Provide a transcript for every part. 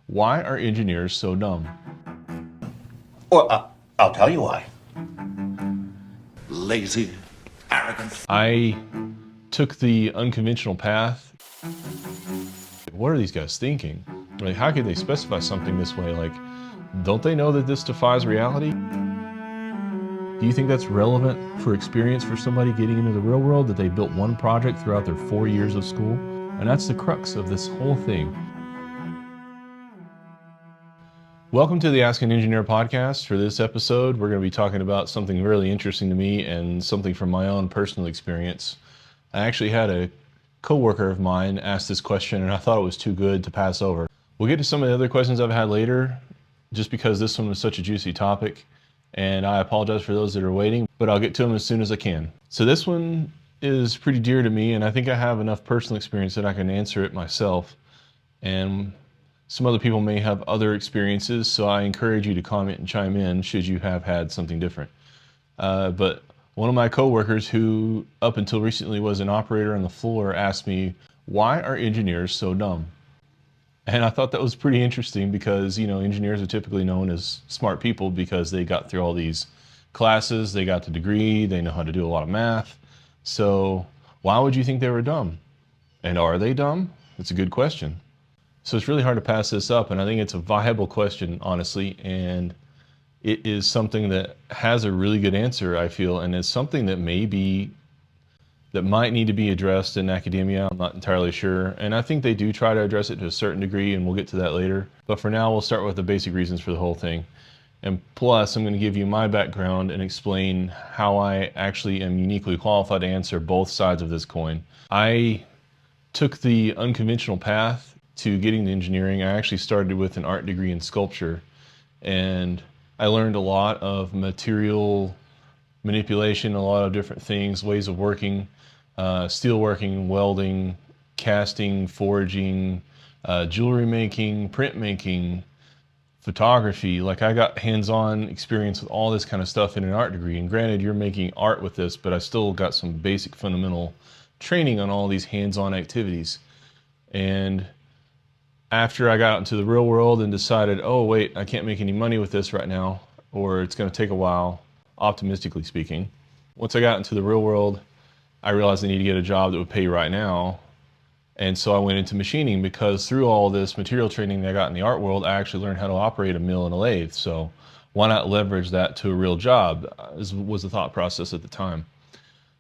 Why are engineers so dumb? I'll tell you why. Lazy, arrogant. I took the unconventional path. What are these guys thinking? Like, how could they specify something this way? Like, don't they know that this defies reality? Do you think that's relevant for experience for somebody getting into the real world, that they built one project throughout their 4 years of school? And that's the crux of this whole thing. Welcome to the Ask an Engineer podcast. For this episode, we're going to be talking about something really interesting to me and something from my own personal experience. I actually had a coworker of mine ask this question, and I thought it was too good to pass over. We'll get to some of the other questions I've had later, just because this one was such a juicy topic, and I apologize for those that are waiting, but I'll get to them as soon as I can. So this one is pretty dear to me, and I think I have enough personal experience that I can answer it myself. And some other people may have other experiences, so I encourage you to comment and chime in should you have had something different. But one of my coworkers, who up until recently was an operator on the floor, asked me, why are engineers so dumb? And I thought that was pretty interesting because, engineers are typically known as smart people because they got through all these classes, they got the degree, they know how to do a lot of math. So why would you think they were dumb? And are they dumb? That's a good question. So it's really hard to pass this up, and I think it's a viable question, honestly, and it is something that has a really good answer, I feel, and it's something that might need to be addressed in academia. I'm not entirely sure, and I think they do try to address it to a certain degree, and we'll get to that later. But for now, we'll start with the basic reasons for the whole thing. And plus, I'm going to give you my background and explain how I actually am uniquely qualified to answer both sides of this coin. I took the unconventional path to getting to engineering. I actually started with an art degree in sculpture, and I learned a lot of material manipulation, a lot of different things, ways of working, steel working, welding, casting, forging, jewelry making, print making, photography. Like, I got hands-on experience with all this kind of stuff in an art degree. And granted, you're making art with this, but I still got some basic fundamental training on all these hands-on activities. And after I got out into the real world and decided, oh wait, I can't make any money with this right now, or it's going to take a while, optimistically speaking. Once I got into the real world, I realized I need to get a job that would pay right now. And so I went into machining, because through all this material training that I got in the art world, I actually learned how to operate a mill and a lathe. So why not leverage that to a real job, was the thought process at the time.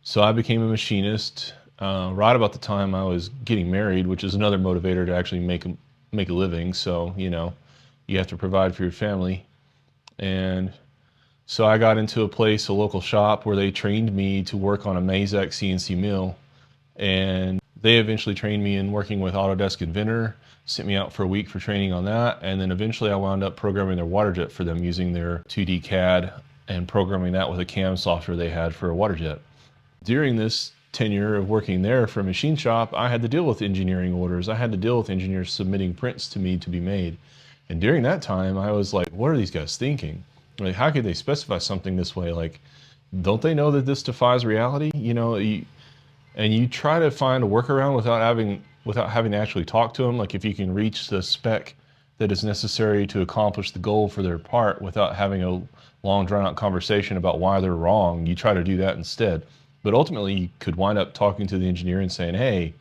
So I became a machinist right about the time I was getting married, which is another motivator to actually make a living. So, you have to provide for your family. And so I got into a local shop, where they trained me to work on a Mazak CNC mill. And they eventually trained me in working with Autodesk Inventor, sent me out for a week for training on that. And then eventually I wound up programming their water jet for them using their 2D CAD and programming that with a CAM software they had for a water jet. During this tenure of working there for a machine shop, I had to deal with engineering orders. I had to deal with engineers submitting prints to me to be made. And during that time, I was like, what are these guys thinking? Like, how could they specify something this way? Like, don't they know that this defies reality? And you try to find a workaround without having to actually talk to them. Like, if you can reach the spec that is necessary to accomplish the goal for their part without having a long drawn out conversation about why they're wrong, you try to do that instead. But ultimately, you could wind up talking to the engineer and saying, hey,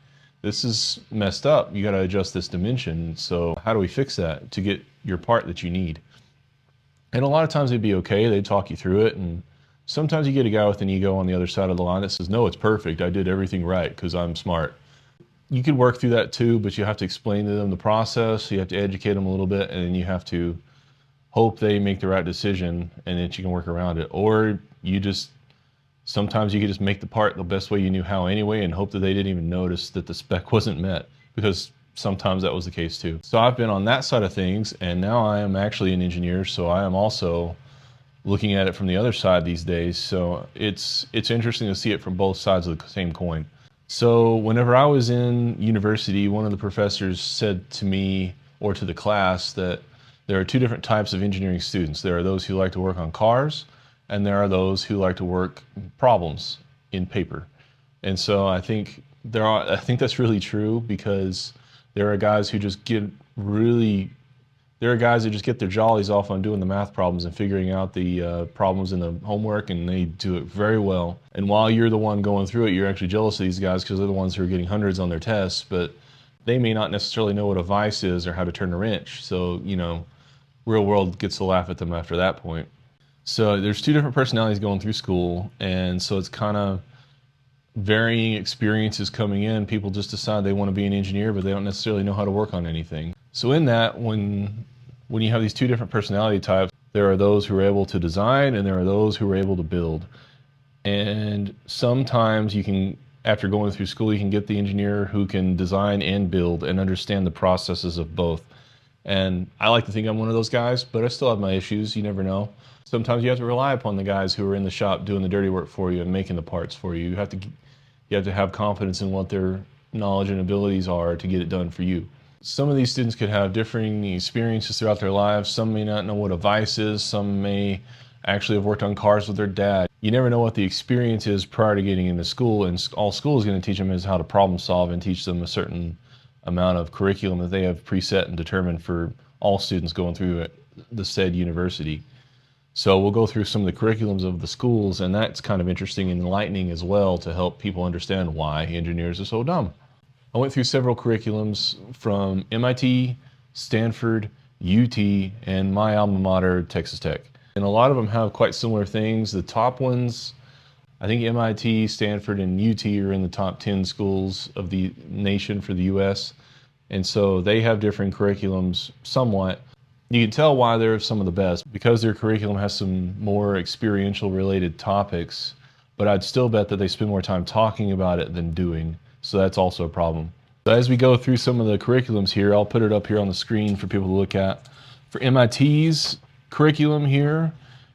this is messed up. You got to adjust this dimension. So how do we fix that to get your part that you need? And a lot of times they'd be okay. They'd talk you through it. And sometimes you get a guy with an ego on the other side of the line that says, no, it's perfect. I did everything right because I'm smart. You could work through that too, but you have to explain to them the process. You have to educate them a little bit, and then you have to hope they make the right decision and that you can work around it. Or sometimes you could just make the part the best way you knew how anyway, and hope that they didn't even notice that the spec wasn't met, because sometimes that was the case too. So I've been on that side of things, and now I am actually an engineer, so I am also looking at it from the other side these days. So it's interesting to see it from both sides of the same coin. So whenever I was in university, one of the professors said to me, or to the class, that there are two different types of engineering students. There are those who like to work on cars, and there are those who like to work problems in paper. And so I think that's really true, because there are guys who just get really There are guys that just get their jollies off on doing the math problems and figuring out the problems in the homework, and they do it very well. And while you're the one going through it, you're actually jealous of these guys because they're the ones who are getting hundreds on their tests, but they may not necessarily know what a vise is or how to turn a wrench. So, real world gets to laugh at them after that point. So there's two different personalities going through school, and so it's kind of varying experiences coming in. People just decide they want to be an engineer, but they don't necessarily know how to work on anything. So in that, when you have these two different personality types, there are those who are able to design and there are those who are able to build. And sometimes you can, after going through school, you can get the engineer who can design and build and understand the processes of both. And I like to think I'm one of those guys, but I still have my issues. You never know. Sometimes you have to rely upon the guys who are in the shop doing the dirty work for you and making the parts for you. You have to have confidence in what their knowledge and abilities are to get it done for you. Some of these students could have differing experiences throughout their lives. Some may not know what a vise is. Some may actually have worked on cars with their dad. You never know what the experience is prior to getting into school, and all school is going to teach them is how to problem solve and teach them a certain amount of curriculum that they have preset and determined for all students going through the said university. So we'll go through some of the curriculums of the schools, and that's kind of interesting and enlightening as well to help people understand why engineers are so dumb. I went through several curriculums from MIT, Stanford, UT, and my alma mater, Texas Tech. And a lot of them have quite similar things. The top ones, I think MIT, Stanford, and UT are in the top 10 schools of the nation for the US. And so they have different curriculums somewhat. You can tell why they're some of the best because their curriculum has some more experiential related topics, but I'd still bet that they spend more time talking about it than doing. So that's also a problem. So as we go through some of the curriculums here, I'll put it up here on the screen for people to look at. For MIT's curriculum here,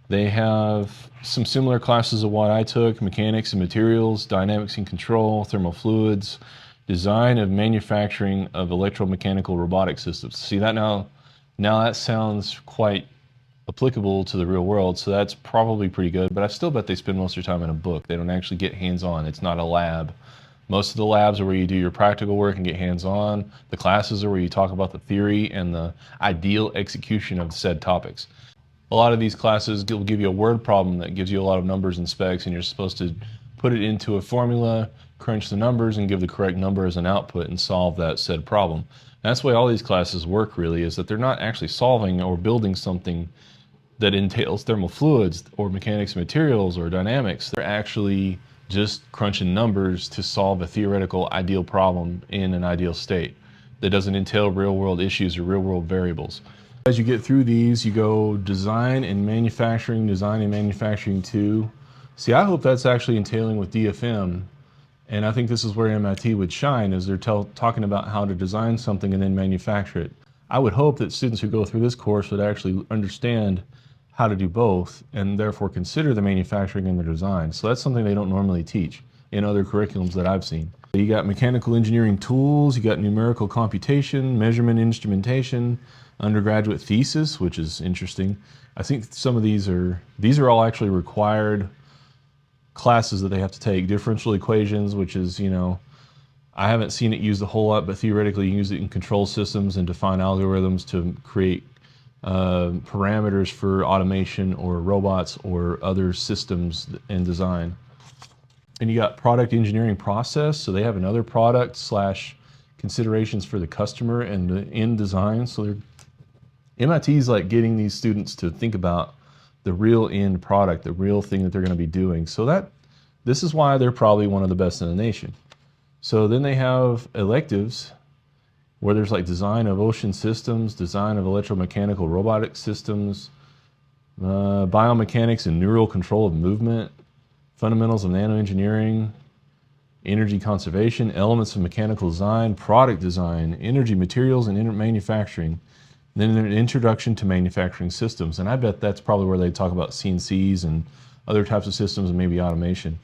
they have some similar classes of what I took: mechanics and materials, dynamics and control, thermal fluids, design of manufacturing of electromechanical robotic systems. See that now that sounds quite applicable to the real world, so that's probably pretty good, but I still bet they spend most of their time in a book. They don't actually get hands-on. It's not a lab. Most of the labs are where you do your practical work and get hands-on. The classes are where you talk about the theory and the ideal execution of said topics. A lot of these classes will give you a word problem that gives you a lot of numbers and specs, and you're supposed to put it into a formula, crunch the numbers, and give the correct number as an output and solve that said problem. That's the way all these classes work, really, is that they're not actually solving or building something that entails thermal fluids or mechanics and materials or dynamics. They're actually just crunching numbers to solve a theoretical ideal problem in an ideal state that doesn't entail real world issues or real world variables. As you get through these, you go design and manufacturing 2. See, I hope that's actually entailing with DFM. And I think this is where MIT would shine, is they're talking about how to design something and then manufacture it. I would hope that students who go through this course would actually understand how to do both and therefore consider the manufacturing and the design. So that's something they don't normally teach in other curriculums that I've seen. You got mechanical engineering tools, you got numerical computation, measurement instrumentation, undergraduate thesis, which is interesting. I think some of these are all actually required classes that they have to take. Differential equations, which is, I haven't seen it used a whole lot, but theoretically you use it in control systems and define algorithms to create parameters for automation or robots or other systems and design. And you got product engineering process, so they have another product / considerations for the customer and the end design. So MIT is like getting these students to think about the real end product, the real thing that they're going to be doing. So this is why they're probably one of the best in the nation. So then they have electives where there's like design of ocean systems, design of electromechanical robotic systems, biomechanics and neural control of movement, fundamentals of nanoengineering, energy conservation, elements of mechanical design, product design, energy materials and manufacturing. Then an introduction to manufacturing systems. And I bet that's probably where they talk about CNCs and other types of systems and maybe automation.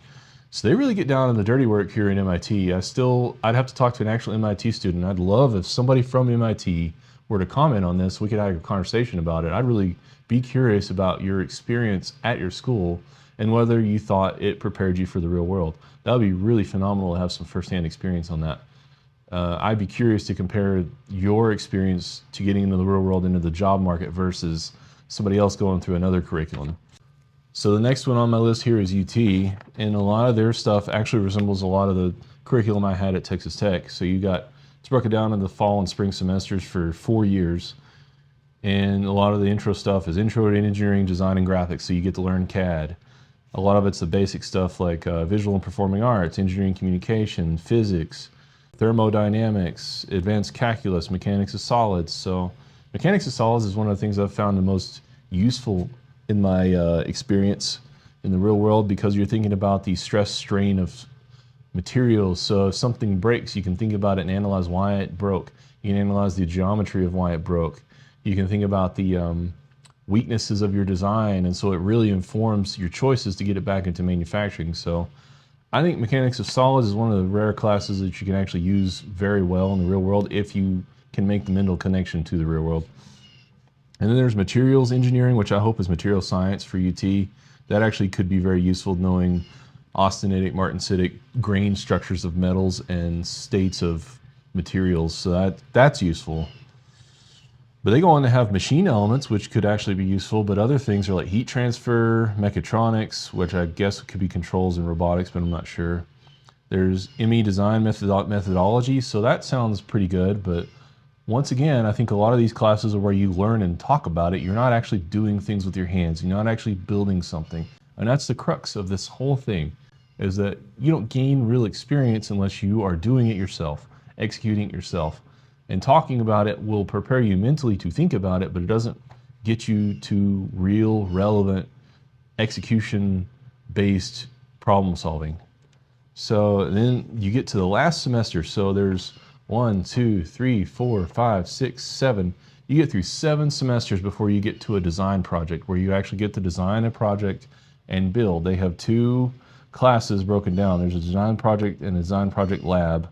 So they really get down in the dirty work here in MIT. I'd have to talk to an actual MIT student. I'd love if somebody from MIT were to comment on this, we could have a conversation about it. I'd really be curious about your experience at your school and whether you thought it prepared you for the real world. That would be really phenomenal to have some firsthand experience on that. I'd be curious to compare your experience to getting into the real world, into the job market versus somebody else going through another curriculum. So the next one on my list here is UT, and a lot of their stuff actually resembles a lot of the curriculum I had at Texas Tech. So it's broken down into the fall and spring semesters for 4 years. And a lot of the intro stuff is intro to engineering, design, and graphics. So you get to learn CAD. A lot of it's the basic stuff like visual and performing arts, engineering communication, physics, thermodynamics, advanced calculus, mechanics of solids. So mechanics of solids is one of the things I've found the most useful in my experience in the real world, because you're thinking about the stress strain of materials. So if something breaks, you can think about it and analyze why it broke. You can analyze the geometry of why it broke. You can think about the weaknesses of your design, and so it really informs your choices to get it back into manufacturing. So I think mechanics of solids is one of the rare classes that you can actually use very well in the real world if you can make the mental connection to the real world. And then there's materials engineering, which I hope is material science for UT. That actually could be very useful, knowing austenitic, martensitic grain structures of metals and states of materials. So that's useful. But they go on to have machine elements, which could actually be useful, but other things are like heat transfer, mechatronics, which I guess could be controls and robotics, but I'm not sure. There's ME design methodology, so that sounds pretty good, but once again, I think a lot of these classes are where you learn and talk about it. You're not actually doing things with your hands. You're not actually building something. And that's the crux of this whole thing, is that you don't gain real experience unless you are doing it yourself, executing it yourself. And talking about it will prepare you mentally to think about it, but it doesn't get you to real, relevant, execution-based problem solving. So then you get to the last semester. So there's 1, 2, 3, 4, 5, 6, 7. You get through 7 semesters before you get to a design project, where you actually get to design a project and build. They have 2 classes broken down. There's a design project and a design project lab.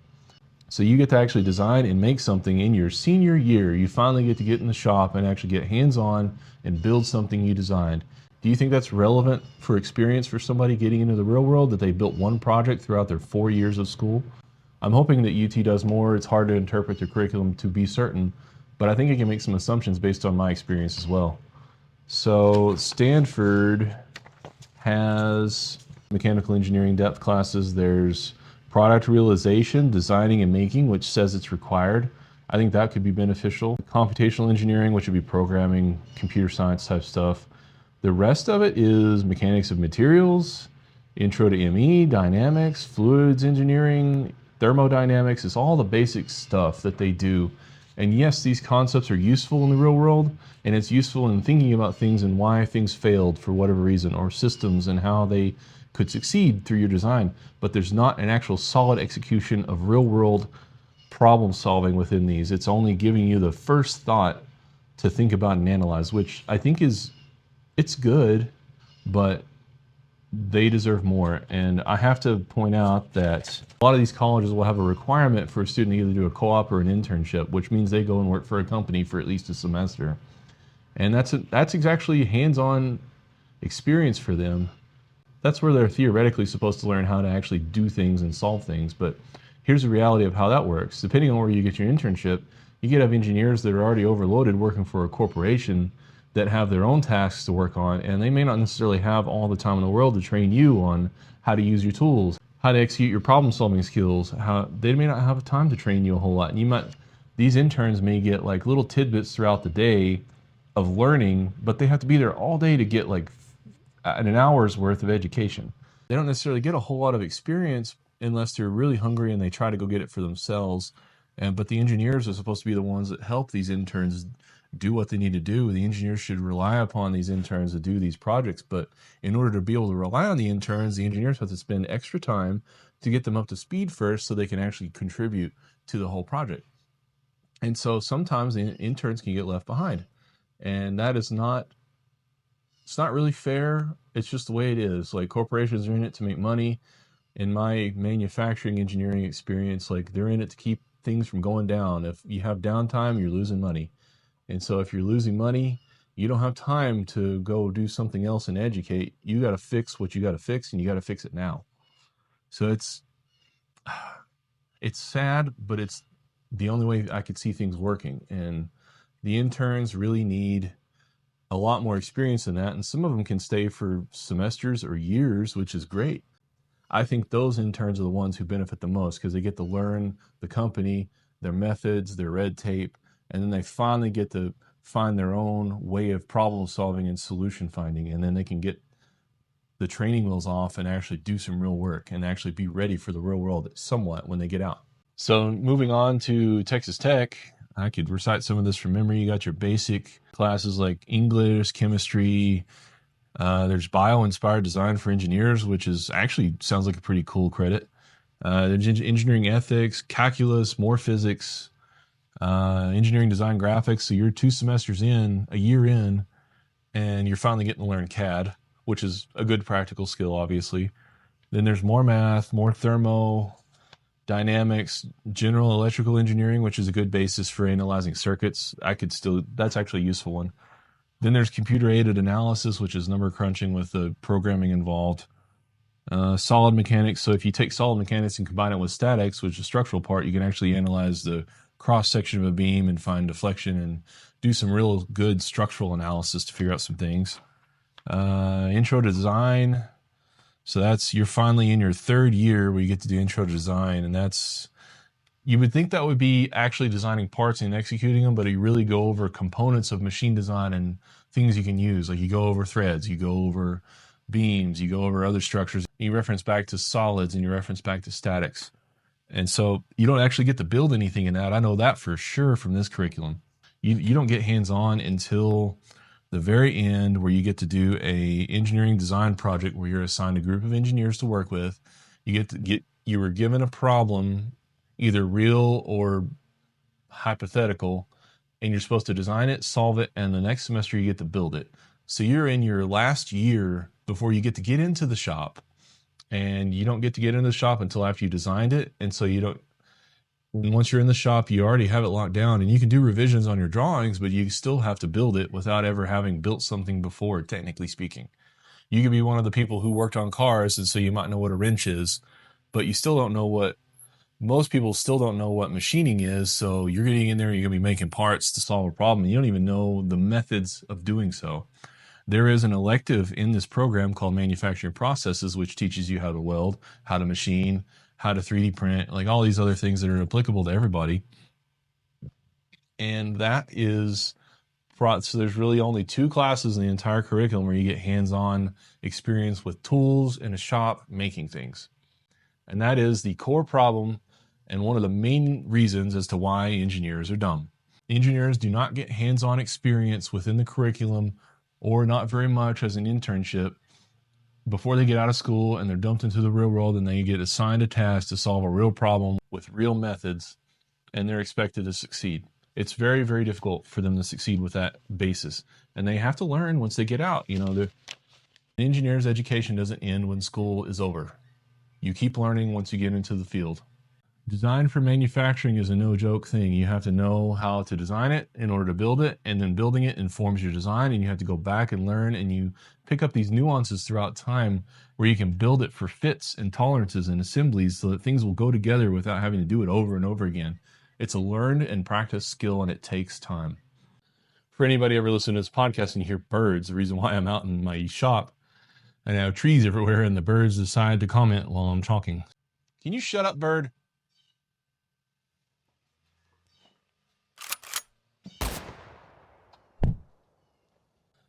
So you get to actually design and make something in your senior year. You finally get to get in the shop and actually get hands-on and build something you designed. Do you think that's relevant for experience for somebody getting into the real world, that they built one project throughout their 4 years of school? I'm hoping that UT does more. It's hard to interpret their curriculum to be certain, but I think I can make some assumptions based on my experience as well. So Stanford has mechanical engineering depth classes. There's product realization, designing and making, which says it's required. I think that could be beneficial. Computational engineering, which would be programming, computer science type stuff. The rest of it is mechanics of materials, intro to ME, dynamics, fluids engineering, thermodynamics. It's all the basic stuff that they do. And yes, these concepts are useful in the real world, and it's useful in thinking about things and why things failed for whatever reason, or systems and how they could succeed through your design. But there's not an actual solid execution of real world problem solving within these. It's only giving you the first thought to think about and analyze, which I think it's good, but they deserve more. And I have to point out that a lot of these colleges will have a requirement for a student to either do a co-op or an internship, which means they go and work for a company for at least a semester. And that's exactly hands-on experience for them. That's where they're theoretically supposed to learn how to actually do things and solve things. But here's the reality of how that works. Depending on where you get your internship, you could have engineers that are already overloaded working for a corporation that have their own tasks to work on, and they may not necessarily have all the time in the world to train you on how to use your tools, how to execute your problem solving skills. They may not have time to train you a whole lot. And these interns may get like little tidbits throughout the day of learning, but they have to be there all day to get like an hour's worth of education. They don't necessarily get a whole lot of experience unless they're really hungry and they try to go get it for themselves. But the engineers are supposed to be the ones that help these interns do what they need to do. The engineers should rely upon these interns to do these projects. But in order to be able to rely on the interns, the engineers have to spend extra time to get them up to speed first so they can actually contribute to the whole project. And so sometimes the interns can get left behind. And that is not, it's not really fair. It's just the way it is. Like, corporations are in it to make money. In my manufacturing engineering experience, like, they're in it to keep things from going down. If you have downtime, you're losing money. And so if you're losing money, you don't have time to go do something else and educate. You got to fix what you got to fix, and you got to fix it now. So it's sad, but it's the only way I could see things working. And the interns really need a lot more experience than that. And some of them can stay for semesters or years, which is great. I think those interns are the ones who benefit the most because they get to learn the company, their methods, their red tape, and then they finally get to find their own way of problem solving and solution finding. And then they can get the training wheels off and actually do some real work and actually be ready for the real world somewhat when they get out. So moving on to Texas Tech, I could recite some of this from memory. You got your basic classes like English, chemistry. There's bio-inspired design for engineers, which is actually sounds like a pretty cool credit. There's engineering ethics, calculus, more physics, engineering design graphics. So you're 2 semesters in, a year in, and you're finally getting to learn CAD, which is a good practical skill, obviously. Then there's more math, more thermodynamics, general electrical engineering, which is a good basis for analyzing circuits. That's actually a useful one. Then there's computer-aided analysis, which is number crunching with the programming involved. Solid mechanics. So if you take solid mechanics and combine it with statics, which is the structural part, you can actually analyze the cross-section of a beam and find deflection and do some real good structural analysis to figure out some things. Intro to design. So you're finally in your 3rd year where you get to do intro to design, and you would think that would be actually designing parts and executing them, but you really go over components of machine design and things you can use. Like you go over threads, you go over beams, you go over other structures. You reference back to solids and you reference back to statics. And so you don't actually get to build anything in that. I know that for sure from this curriculum. You don't get hands-on until the very end where you get to do a engineering design project where you're assigned a group of engineers to work with. You were given a problem, either real or hypothetical, and you're supposed to design it, solve it, and the next semester you get to build it. So you're in your last year before you get to get into the shop, and you don't get to get into the shop until after you designed it. And so once you're in the shop, you already have it locked down, and you can do revisions on your drawings, but you still have to build it without ever having built something before, technically speaking. You could be one of the people who worked on cars, and so you might know what a wrench is, but you still don't know most people still don't know what machining is. So you're getting in there, you're going to be making parts to solve a problem. You don't even know the methods of doing so. There is an elective in this program called Manufacturing Processes, which teaches you how to weld, how to machine, how to 3D print, like all these other things that are applicable to everybody. And so there's really only 2 classes in the entire curriculum where you get hands-on experience with tools in a shop making things. And that is the core problem and one of the main reasons as to why engineers are dumb. Engineers do not get hands-on experience within the curriculum, or not very much as an internship, before they get out of school and they're dumped into the real world and they get assigned a task to solve a real problem with real methods, and they're expected to succeed. It's very, very difficult for them to succeed with that basis. And they have to learn once they get out. The engineer's education doesn't end when school is over. You keep learning once you get into the field. Design for manufacturing is a no-joke thing. You have to know how to design it in order to build it, and then building it informs your design, and you have to go back and learn, and you pick up these nuances throughout time where you can build it for fits and tolerances and assemblies so that things will go together without having to do it over and over again. It's a learned and practiced skill, and it takes time. For anybody ever listening to this podcast and you hear birds, the reason why I'm out in my shop and I have trees everywhere, and the birds decide to comment while I'm talking. Can you shut up, bird?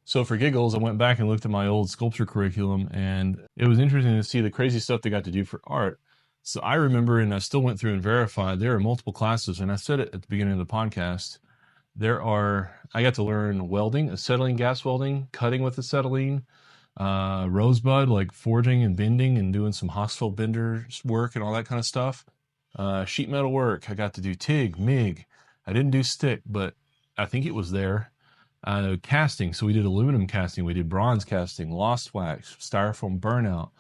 So for giggles, I went back and looked at my old sculpture curriculum, and it was interesting to see the crazy stuff they got to do for art. So I remember, and I still went through and verified, there are multiple classes, and I said it at the beginning of the podcast. I got to learn welding, acetylene gas welding, cutting with acetylene, rosebud, like forging and bending and doing some Hoxfeld bender work and all that kind of stuff. Sheet metal work. I got to do TIG, MIG. I didn't do stick, but I think it was there. Casting. So we did aluminum casting. We did bronze casting, lost wax, styrofoam burnout.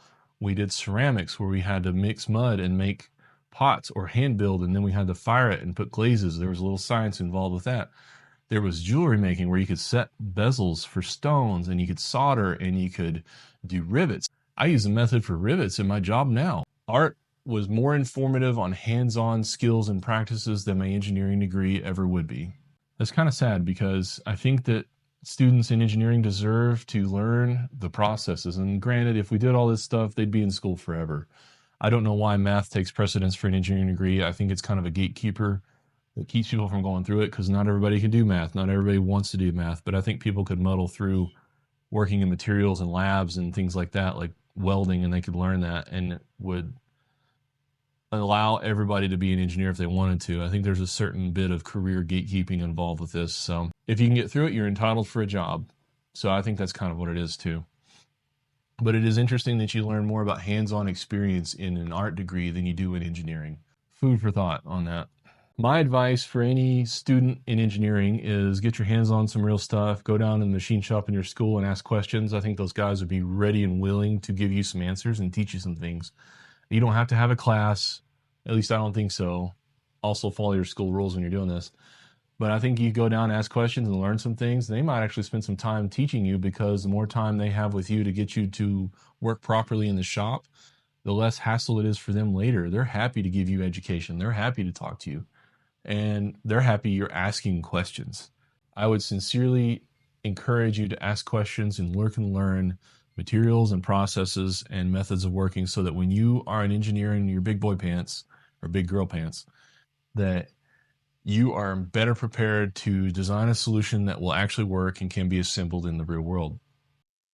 We did ceramics where we had to mix mud and make pots or hand build, and then we had to fire it and put glazes. There was a little science involved with that. There was jewelry making where you could set bezels for stones, and you could solder, and you could do rivets. I use a method for rivets in my job now. Art was more informative on hands-on skills and practices than my engineering degree ever would be. That's kind of sad because I think that students in engineering deserve to learn the processes. And granted, if we did all this stuff, they'd be in school forever. I don't know why math takes precedence for an engineering degree. I think it's kind of a gatekeeper that keeps people from going through it because not everybody can do math. Not everybody wants to do math, but I think people could muddle through working in materials and labs and things like that, like welding, and they could learn that, and it would allow everybody to be an engineer if they wanted to. I think there's a certain bit of career gatekeeping involved with this. So if you can get through it, you're entitled for a job. So I think that's kind of what it is too. But it is interesting that you learn more about hands-on experience in an art degree than you do in engineering. Food for thought on that. My advice for any student in engineering is get your hands on some real stuff. Go down in the machine shop in your school and ask questions. I think those guys would be ready and willing to give you some answers and teach you some things. You don't have to have a class. At least I don't think so. Also follow your school rules when you're doing this. But I think you go down, ask questions, and learn some things. They might actually spend some time teaching you because the more time they have with you to get you to work properly in the shop, the less hassle it is for them later. They're happy to give you education. They're happy to talk to you. And they're happy you're asking questions. I would sincerely encourage you to ask questions and work and learn materials and processes and methods of working so that when you are an engineer in your big boy pants or big girl pants, that you are better prepared to design a solution that will actually work and can be assembled in the real world.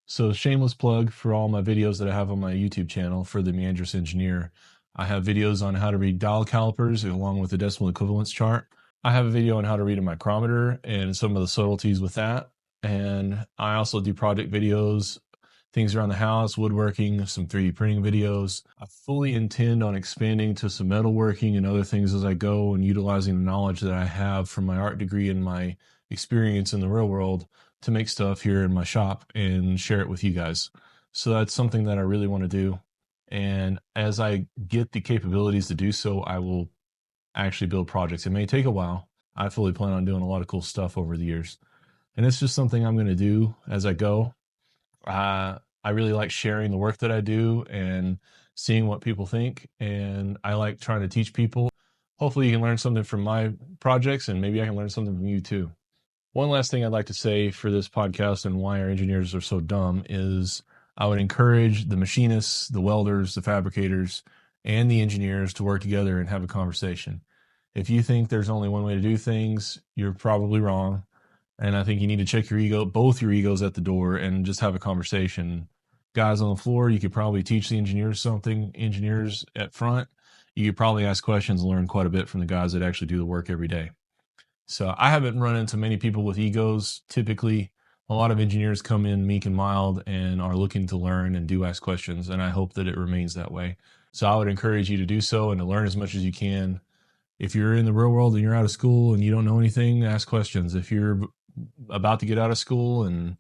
So shameless plug for all my videos that I have on my YouTube channel for the Meandrous engineer. I have videos on how to read dial calipers along with the decimal equivalence chart. I have a video on how to read a micrometer and some of the subtleties with that. And I also do project videos, things around the house, woodworking, some 3D printing videos. I fully intend on expanding to some metalworking and other things as I go and utilizing the knowledge that I have from my art degree and my experience in the real world to make stuff here in my shop and share it with you guys. So that's something that I really want to do. And as I get the capabilities to do so, I will actually build projects. It may take a while. I fully plan on doing a lot of cool stuff over the years. And it's just something I'm going to do as I go. I really like sharing the work that I do and seeing what people think. And I like trying to teach people. Hopefully you can learn something from my projects and maybe I can learn something from you too. One last thing I'd like to say for this podcast and why our engineers are so dumb is I would encourage the machinists, the welders, the fabricators, and the engineers to work together and have a conversation. If you think there's only one way to do things, you're probably wrong. And I think you need to check your ego, both your egos at the door, and just have a conversation. Guys on the floor, you could probably teach the engineers something. Engineers at front, you could probably ask questions and learn quite a bit from the guys that actually do the work every day. So I haven't run into many people with egos. Typically, a lot of engineers come in meek and mild and are looking to learn and do ask questions, and I hope that it remains that way. So I would encourage you to do so and to learn as much as you can. If you're in the real world and you're out of school and you don't know anything, ask questions. If you're about to get out of school and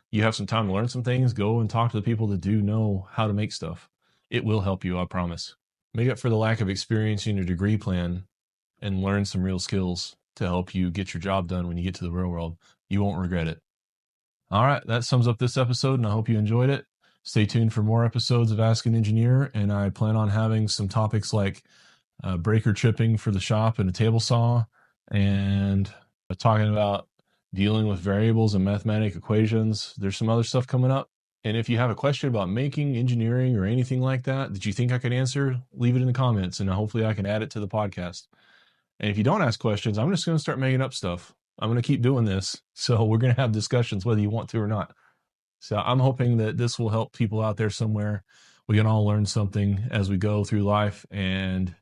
you have some time to learn some things, go and talk to the people that do know how to make stuff. It will help you, I promise. Make up for the lack of experience in your degree plan and learn some real skills to help you get your job done when you get to the real world. You won't regret it. All right, that sums up this episode, and I hope you enjoyed it. Stay tuned for more episodes of Ask an Engineer, and I plan on having some topics like breaker chipping for the shop and a table saw, and talking about dealing with variables and mathematic equations. There's some other stuff coming up. And if you have a question about making, engineering, or anything like that you think I could answer, leave it in the comments, and hopefully I can add it to the podcast. And if you don't ask questions, I'm just going to start making up stuff. I'm going to keep doing this. So we're going to have discussions whether you want to or not. So I'm hoping that this will help people out there somewhere. We can all learn something as we go through life, and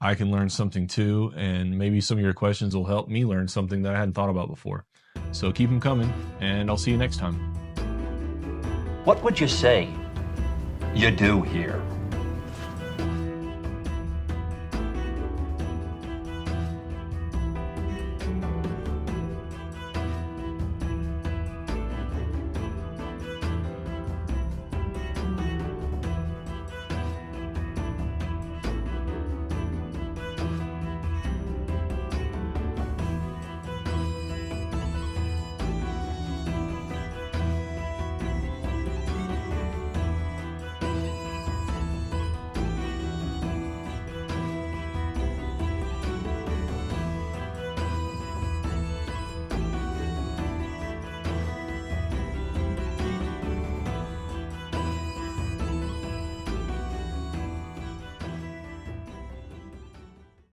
I can learn something too. And maybe some of your questions will help me learn something that I hadn't thought about before. So keep them coming, and I'll see you next time. What would you say you do here?